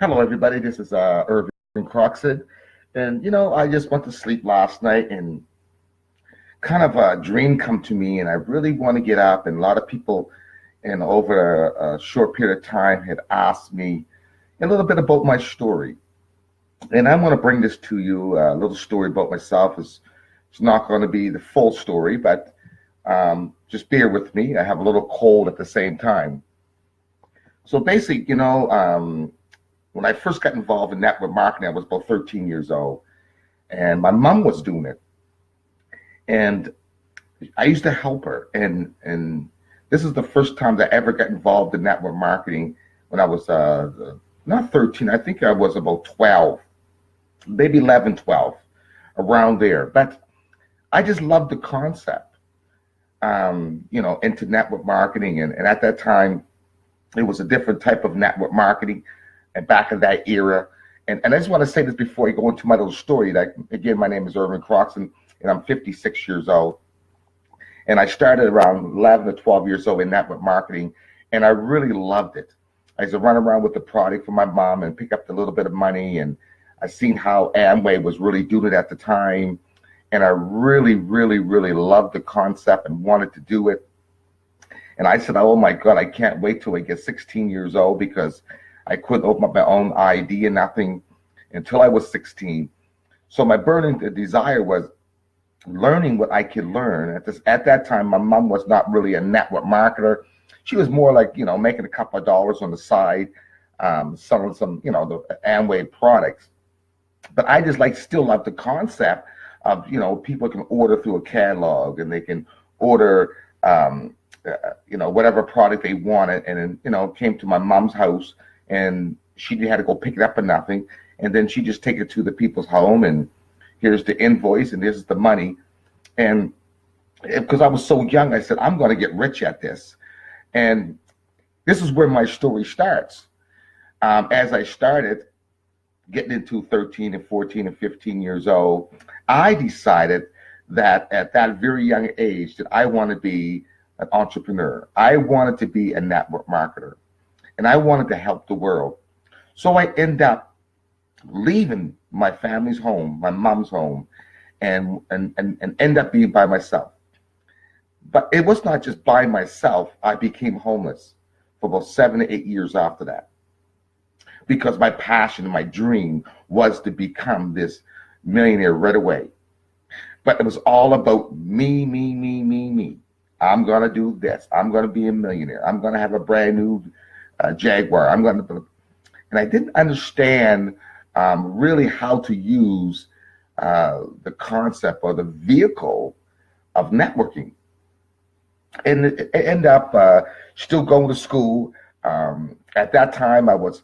Hello, everybody. This is Erving Croxen. And, I just went to sleep last night and kind of a dream come to me, and I really want to get up. And a lot of people, and over a short period of time, had asked me a little bit about my story. And I want to bring this to you, a little story about myself. It's not going to be the full story, but just bear with me. I have a little cold at the same time. So basically, when I first got involved in network marketing, I was about 13 years old, and my mom was doing it, and I used to help her. And this is the first time that I ever got involved in network marketing when I was not 13. I think I was about 12, maybe 11, 12, around there. But I just loved the concept, into network marketing, and at that time, it was a different type of network marketing and back in that era. And I just want to say this before I go into my little story. That again, my name is Erving Croxen, and I'm 56 years old. And I started around 11 to 12 years old in network marketing, and I really loved it. I used to run around with the product for my mom and pick up a little bit of money. And I seen how Amway was really doing it at the time. And I really, really, really loved the concept and wanted to do it. And I said, oh my God, I can't wait till I get 16 years old, because I couldn't open up my own ID and nothing until I was 16. So my burning desire was learning what I could learn. At that time, my mom was not really a network marketer. She was more like, making a couple of dollars on the side, selling some, the Amway products. But I just still love the concept of, people can order through a catalog, and they can order, whatever product they wanted. And then, came to my mom's house, and she had to go pick it up or nothing. And then she just take it to the people's home, and here's the invoice, and this is the money. And because I was so young, I said, I'm going to get rich at this. And this is where my story starts. As I started getting into 13 and 14 and 15 years old, I decided that at that very young age that I want to be an entrepreneur. I wanted to be a network marketer, and I wanted to help the world. So I end up leaving my family's home, my mom's home, and end up being by myself. But it was not just by myself. I became homeless for about 7 to 8 years after that, because my passion, my dream was to become this millionaire right away. But it was all about me, me, me, me, me. I'm going to do this. I'm going to be a millionaire. I'm going to have a brand new Jaguar. And I didn't understand really how to use the concept or the vehicle of networking. And it ended up still going to school. At that time, I was,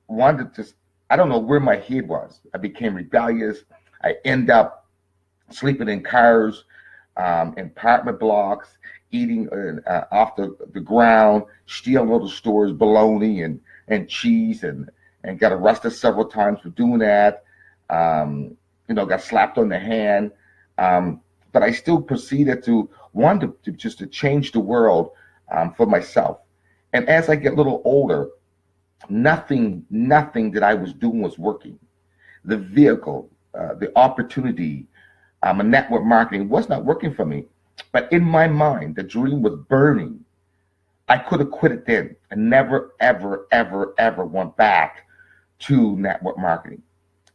wanted to just, I don't know where my head was. I became rebellious. I end up sleeping in cars, in apartment blocks, eating off the ground, stealing little stores, bologna and cheese, and got arrested several times for doing that. Got slapped on the hand. But I still proceeded to want to just to change the world for myself. And as I get a little older, nothing that I was doing was working. The vehicle, the opportunity, a network marketing was not working for me. But in my mind, the dream was burning. I could have quit it then and never, ever, ever, ever went back to network marketing.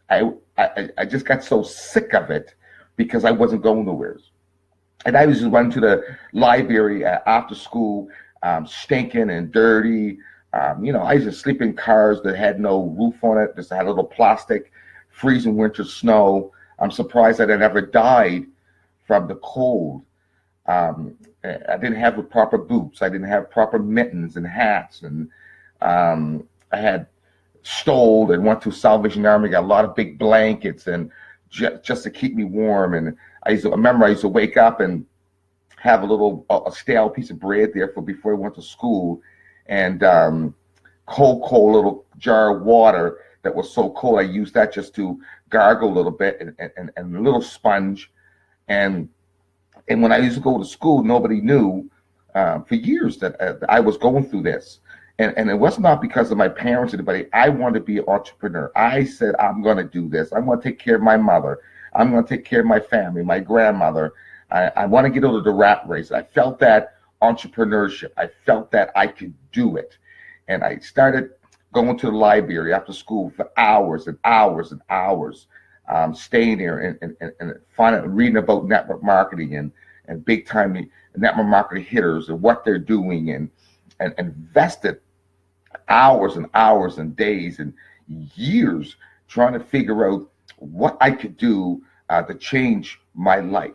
I just got so sick of it because I wasn't going nowhere. And I used to run to the library after school, stinking and dirty. I used to sleep in cars that had no roof on it, just had a little plastic, freezing winter snow. I'm surprised that I never died from the cold. I didn't have the proper boots. I didn't have proper mittens and hats. And I had stole and went to Salvation Army, got a lot of big blankets and just to keep me warm. And I used to wake up and have a stale piece of bread there for before I went to school, and cold little jar of water that was so cold I used that just to gargle a little bit, and a little sponge. And when I used to go to school, nobody knew for years that I was going through this. And it was not because of my parents or anybody. I wanted to be an entrepreneur. I said, I'm going to do this. I'm going to take care of my mother. I'm going to take care of my family, my grandmother. I want to get out of the rat race. I felt that entrepreneurship. I felt that I could do it. And I started going to the library after school for hours and hours and hours, staying there and reading about network marketing and big time network marketing hitters and what they're doing, and invested hours and hours and days and years trying to figure out what I could do to change my life.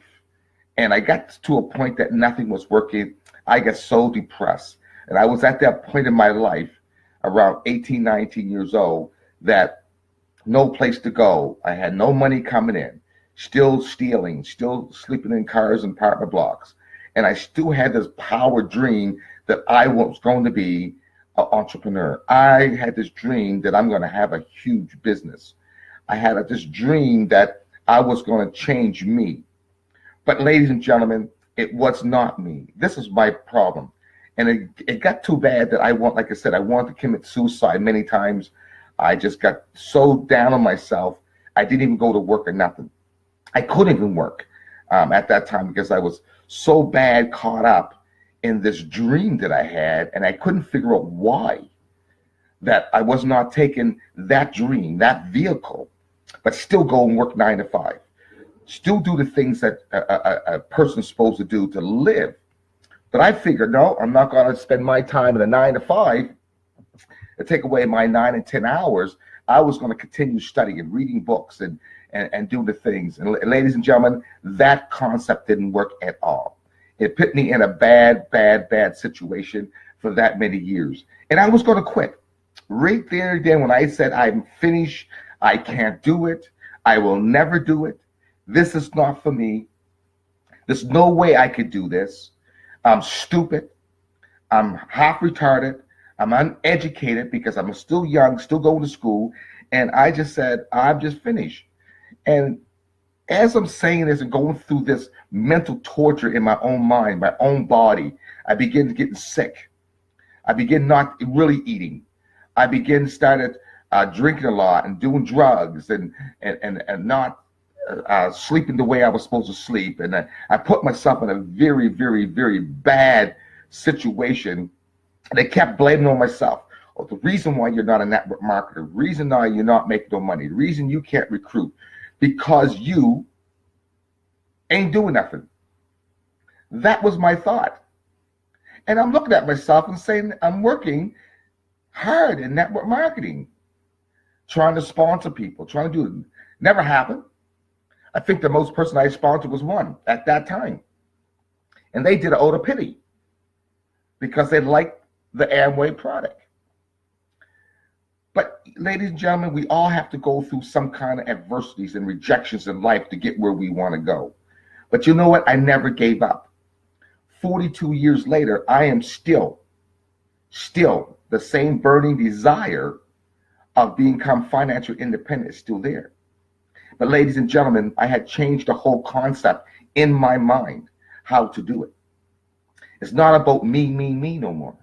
And I got to a point that nothing was working. I got so depressed. And I was at that point in my life, around 18, 19 years old, that no place to go. I had no money coming in, still stealing, still sleeping in cars and apartment blocks. And I still had this power dream that I was going to be an entrepreneur. I had this dream that I'm going to have a huge business. I had this dream that I was going to change me. But ladies and gentlemen, it was not me. This is my problem. And it got too bad that like I said, I wanted to commit suicide many times. I just got so down on myself. I didn't even go to work or nothing. I couldn't even work at that time because I was so bad caught up in this dream that I had, and I couldn't figure out why that I was not taking that dream, that vehicle, but still go and work 9 to 5, still do the things that a person's supposed to do to live. But I figured, no, I'm not going to spend my time in a 9 to 5 to take away my 9 and 10 hours. I was going to continue studying, reading books, and do the things. And ladies and gentlemen, that concept didn't work at all. It put me in a bad situation for that many years. And I was going to quit. Right there then when I said, I'm finished, I can't do it, I will never do it, this is not for me, there's no way I could do this, I'm stupid, I'm half retarded, I'm uneducated because I'm still young, still going to school, and I just said, I'm just finished. And as I'm saying this and going through this mental torture in my own mind, my own body, I begin getting sick. I begin not really eating. I started drinking a lot and doing drugs and not sleeping the way I was supposed to sleep. And I put myself in a very, very, very bad situation. And I kept blaming on myself. Oh, the reason why you're not a network marketer, the reason why you're not making no money, the reason you can't recruit, because you ain't doing nothing. That was my thought. And I'm looking at myself and saying, I'm working hard in network marketing, trying to sponsor people, trying to do it. Never happened. I think the most person I sponsored was one at that time. And they did an ode of pity because they liked the Amway product. But ladies and gentlemen, we all have to go through some kind of adversities and rejections in life to get where we want to go. But you know what? I never gave up. 42 years later, I am still the same burning desire of become financial independent is still there. But ladies and gentlemen, I had changed the whole concept in my mind how to do it. It's not about me no more.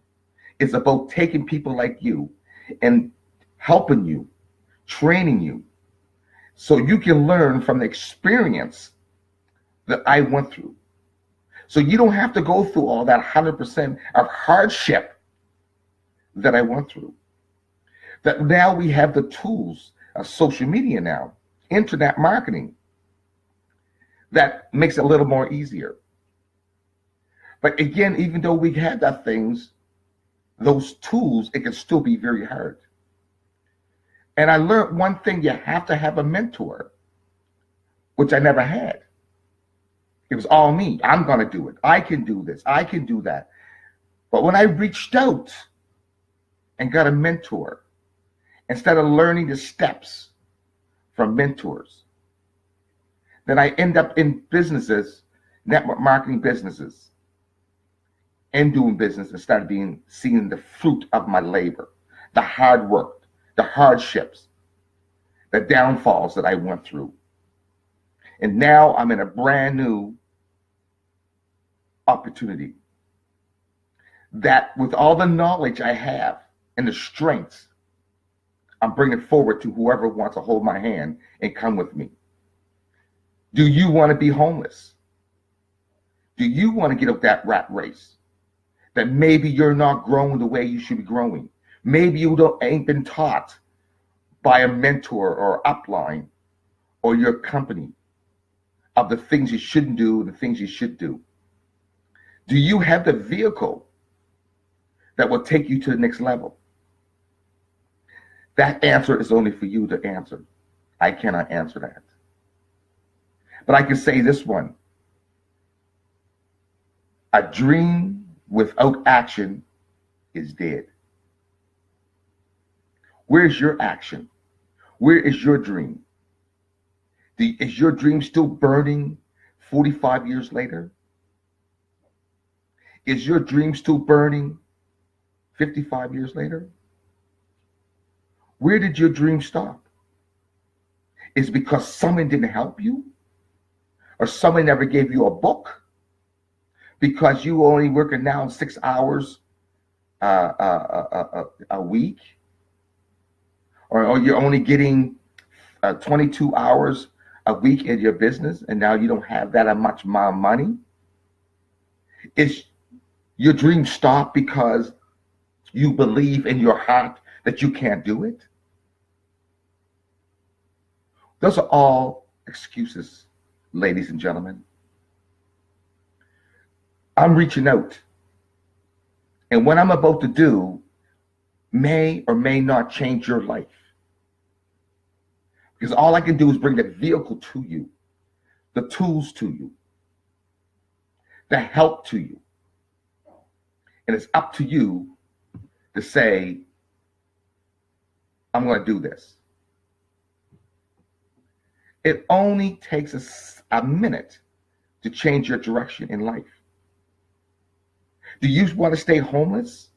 It's about taking people like you and helping you, training you, so you can learn from the experience that I went through. So you don't have to go through all that 100% of hardship that I went through. That now we have the tools of social media now, internet marketing, that makes it a little more easier. But again, even though we have that things, those tools, it can still be very hard. And I learned one thing: you have to have a mentor, which I never had. It was all me. I'm going to do it. I can do this. I can do that. But when I reached out and got a mentor, instead of learning the steps from mentors, then I end up in businesses, network marketing businesses, and doing business and started seeing the fruit of my labor, the hard work, the hardships, the downfalls that I went through. And now I'm in a brand new opportunity that with all the knowledge I have and the strengths I'm bringing forward to whoever wants to hold my hand and come with me. Do you want to be homeless? Do you want to get up that rat race? That maybe you're not growing the way you should be growing. Maybe you ain't been taught by a mentor or upline or your company of the things you shouldn't do and the things you should do. Do you have the vehicle that will take you to the next level? That answer is only for you to answer. I cannot answer that. But I can say this one. A dream without action is dead. Where's your action? Where is your dream? Is your dream still burning 45 years later? Is your dream still burning 55 years later? Where did your dream stop? Is it because someone didn't help you? Or someone never gave you a book? Because you only working now 6 hours a week? Or you're only getting 22 hours a week in your business and now you don't have that much money? Is your dream stop because you believe in your heart that you can't do it? Those are all excuses, ladies and gentlemen. I'm reaching out. And what I'm about to do may or may not change your life. Because all I can do is bring the vehicle to you, the tools to you, the help to you. And it's up to you to say, I'm going to do this. It only takes a minute to change your direction in life. Do you want to stay homeless?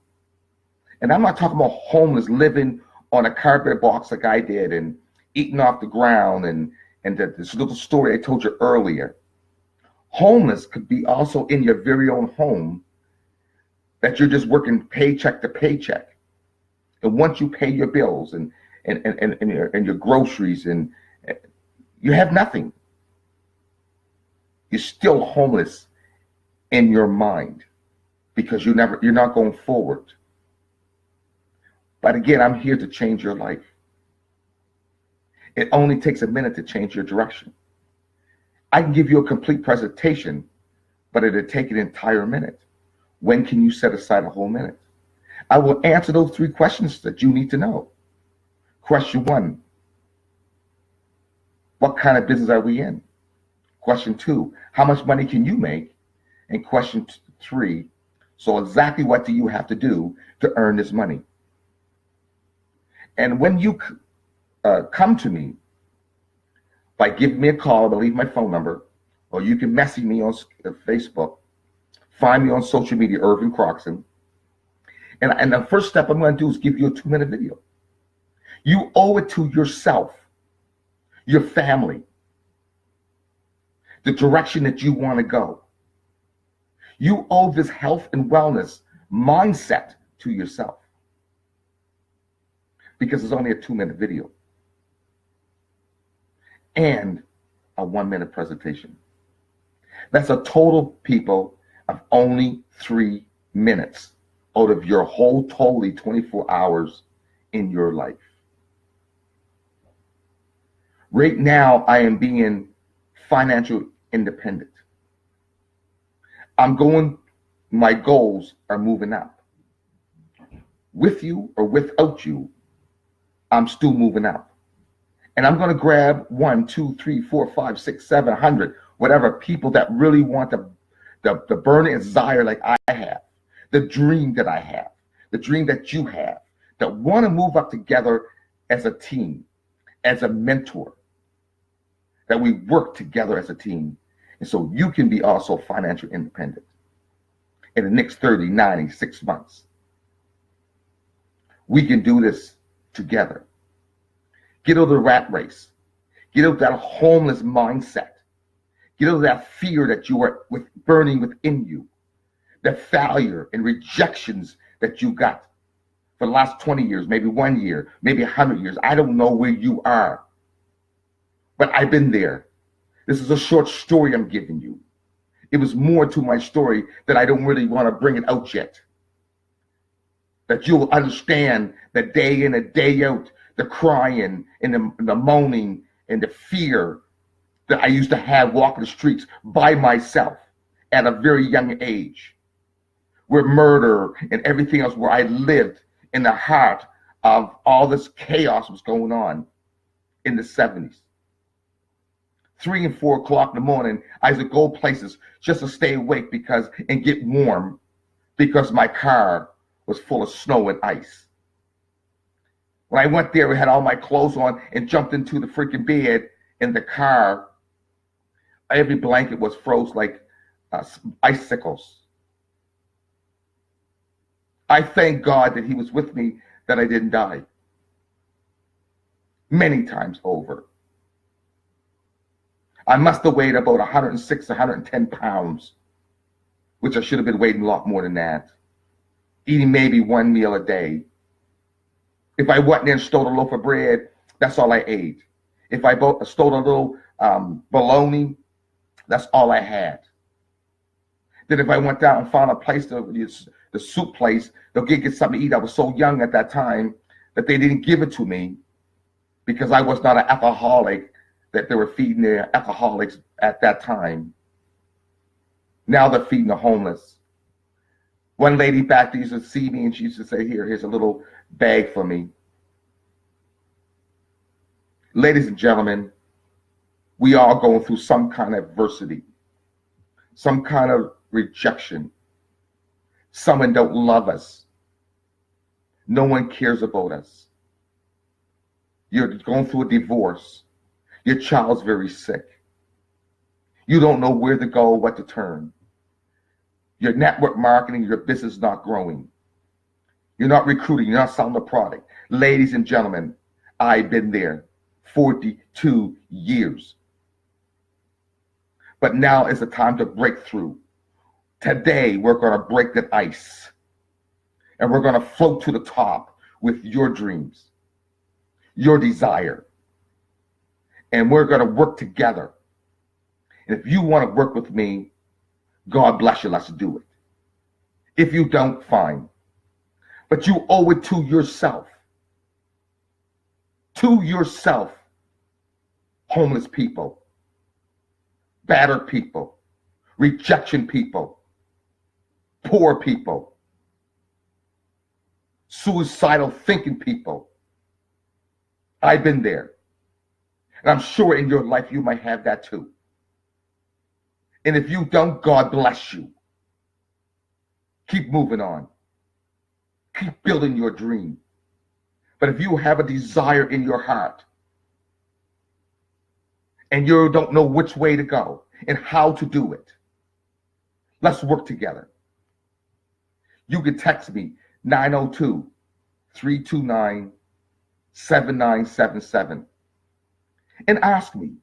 And I'm not talking about homeless living on a cardboard box like I did and eating off the ground and this little story I told you earlier. Homeless could be also in your very own home that you're just working paycheck to paycheck. And once you pay your bills and your groceries and you have nothing, you're still homeless in your mind because you're not going forward. But again, I'm here to change your life. It only takes a minute to change your direction. I can give you a complete presentation, but it'll take an entire minute. When can you set aside a whole minute? I will answer those 3 questions that you need to know. Question 1, what kind of business are we in? Question 2, how much money can you make? And question 3, so exactly what do you have to do to earn this money? And when you come to me by giving me a call, I'll leave my phone number, or you can message me on Facebook, find me on social media, Erving Croxen. And the first step I'm going to do is give you a 2-minute video. You owe it to yourself, your family, the direction that you want to go. You owe this health and wellness mindset to yourself because it's only a 2-minute video and a 1-minute presentation. That's a total, people, of only 3 minutes out of your whole totally 24 hours in your life. Right now, I am being financial independent. My goals are moving up. With you or without you, I'm still moving up. And I'm going to grab 1, 2, 3, 4, 5, 6, 7, 100, whatever people that really want the burning desire like I have, the dream that I have, the dream that you have, that want to move up together as a team, as a mentor, that we work together as a team. And so you can be also financially independent in the next 30, 90, 6 months. We can do this together. Get out of the rat race. Get out of that homeless mindset. Get out of that fear that you are burning within you. The failure and rejections that you got for the last 20 years, maybe 1 year, maybe 100 years. I don't know where you are, but I've been there. This is a short story I'm giving you. It was more to my story that I don't really want to bring it out yet. That you'll understand that day in and day out, the crying and the moaning and the fear that I used to have walking the streets by myself at a very young age, where murder and everything else, where I lived in the heart of all this chaos was going on in the 70s. 3 and 4 o'clock in the morning, I used to go places just to stay awake and get warm because my car was full of snow and ice. When I went there, I had all my clothes on and jumped into the freaking bed in the car. Every blanket was froze like icicles. I thank God that he was with me, that I didn't die. Many times over. I must have weighed about 106, 110 pounds, which I should have been weighing a lot more than that. Eating maybe 1 meal a day. If I went in there and stole a loaf of bread, that's all I ate. If I stole a little bologna, that's all I had. Then if I went down and found a place, the soup place, they'll get something to eat. I was so young at that time that they didn't give it to me because I was not an alcoholic, that they were feeding their alcoholics at that time. Now they're feeding the homeless. One lady back there used to see me and she used to say, here's a little bag for me. Ladies and gentlemen, we are going through some kind of adversity, some kind of rejection. Someone don't love us. No one cares about us. You're going through a divorce. Your child's very sick. You don't know where to go, what to turn. Your network marketing, your business is not growing. You're not recruiting, you're not selling the product. Ladies and gentlemen, I've been there 42 years. But now is the time to break through. Today, we're going to break the ice. And we're going to float to the top with your dreams, your desire. And we're going to work together. And if you want to work with me, God bless you, let's do it. If you don't, fine. But you owe it to yourself. To yourself, homeless people, battered people, rejection people, poor people, suicidal thinking people. I've been there. And I'm sure in your life you might have that too. And if you don't, God bless you. Keep moving on. Keep building your dream. But if you have a desire in your heart and you don't know which way to go and how to do it, let's work together. You can text me 902-329-7977 and ask me.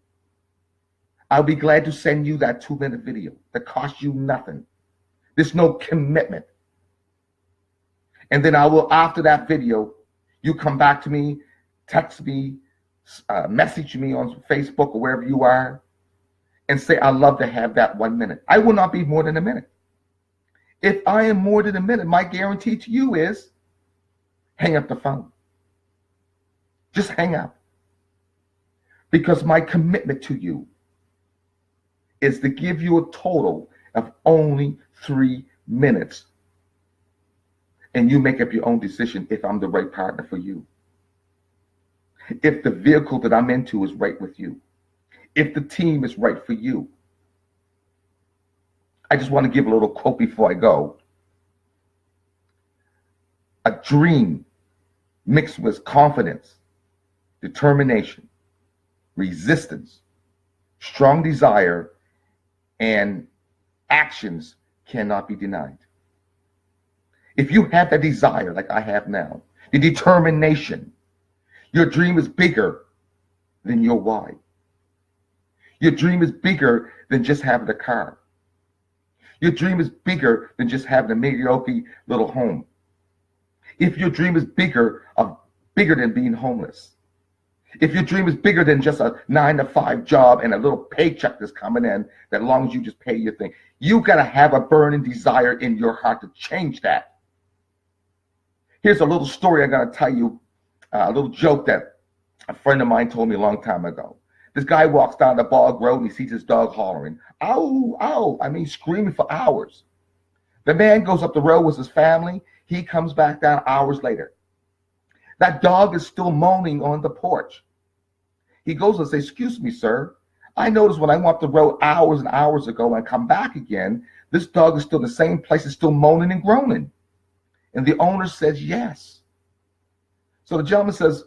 I'll be glad to send you that 2-minute video that costs you nothing. There's no commitment. And then I will, after that video, you come back to me, text me, message me on Facebook or wherever you are, and say, I'd love to have that 1 minute. I will not be more than a minute. If I am more than a minute, my guarantee to you is hang up the phone. Just hang up. Because my commitment to you is to give you a total of only 3 minutes. And you make up your own decision if I'm the right partner for you. If the vehicle that I'm into is right with you. If the team is right for you. I just want to give a little quote before I go. A dream mixed with confidence, determination, resistance, strong desire, and actions cannot be denied. If you have that desire like I have now, the determination, your dream is bigger than your why. Your dream is bigger than just having a car. Your dream is bigger than just having a mediocre little home. If your dream is bigger than being homeless, if your dream is bigger than just a 9-to-5 job and a little paycheck that's coming in, that as long as you just pay your thing, you got to have a burning desire in your heart to change that. Here's a little story I'm going to tell you, a little joke that a friend of mine told me a long time ago. This guy walks down the bog road and he sees his dog hollering, ow, ow, screaming for hours. The man goes up the road with his family. He comes back down hours later. That dog is still moaning on the porch. He goes and says, excuse me, sir. I noticed when I went up the road hours and hours ago and I come back again, this dog is still in the same place, it's still moaning and groaning. And the owner says, yes. So the gentleman says,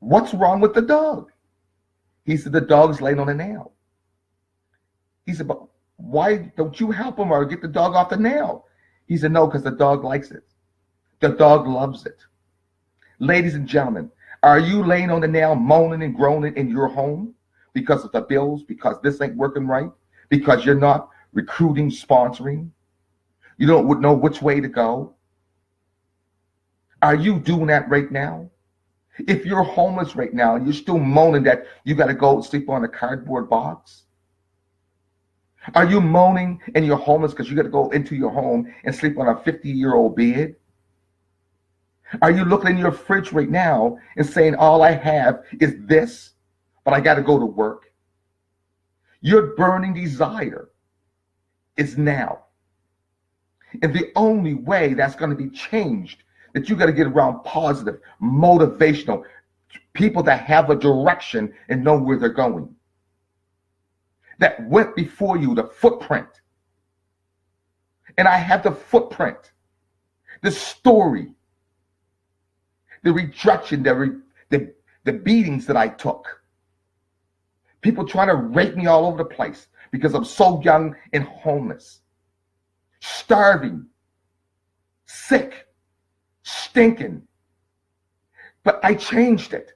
what's wrong with the dog? He said, the dog is laying on a nail. He said, but why don't you help him or get the dog off the nail? He said, no, because the dog likes it. The dog loves it. Ladies and gentlemen, are you laying on the nail, moaning and groaning in your home because of the bills, because this ain't working right, because you're not recruiting, sponsoring? You don't know which way to go? Are you doing that right now? If you're homeless right now and you're still moaning that you got to go sleep on a cardboard box, are you moaning and you're homeless because you got to go into your home and sleep on a 50-year-old bed? Are you looking in your fridge right now and saying, all I have is this, but I got to go to work? Your burning desire is now. And the only way that's going to be changed, that you got to get around positive, motivational people that have a direction and know where they're going. That went before you, the footprint. And I have the footprint, the story, the rejection, the beatings that I took. People trying to rape me all over the place because I'm so young and homeless, starving, sick, stinking. But I changed it.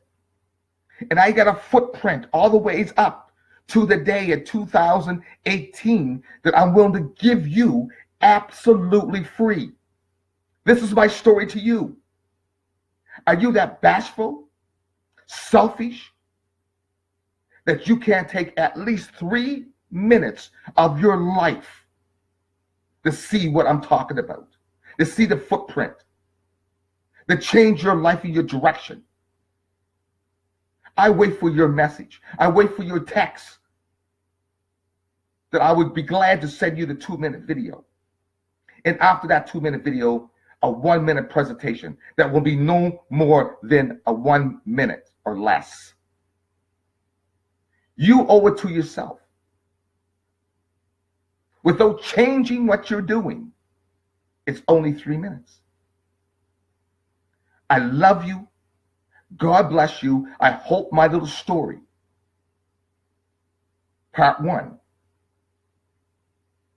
And I got a footprint all the ways up to the day in 2018 that I'm willing to give you absolutely free. This is my story to you. Are you that bashful, selfish, that you can't take at least 3 minutes of your life to see what I'm talking about, to see the footprint, to change your life in your direction? I wait for your message. I wait for your text that I would be glad to send you the 2-minute video. And after that 2-minute video, a 1-minute presentation that will be no more than a 1 minute or less. You owe it to yourself. Without changing what you're doing, it's only 3 minutes. I love you. God bless you. I hope my little story, part 1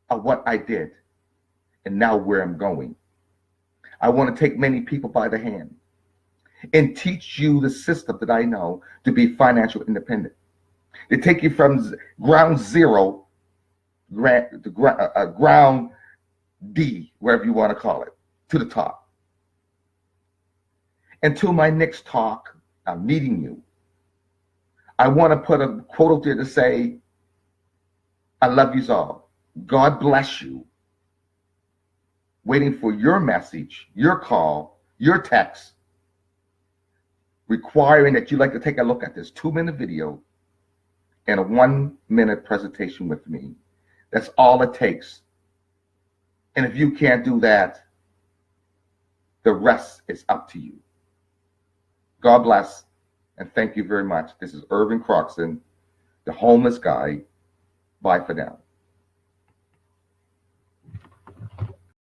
of what I did and now where I'm going. I want to take many people by the hand and teach you the system that I know to be financial independent. They take you from ground zero, ground D, wherever you want to call it, to the top. Until my next talk, I'm meeting you. I want to put a quote up there to say, I love you all. God bless you. Waiting for your message, your call, your text, requiring that you like to take a look at this 2-minute video and a 1-minute presentation with me. That's all it takes. And if you can't do that, the rest is up to you. God bless, and thank you very much. This is Erving Croxen, the homeless guy. Bye for now.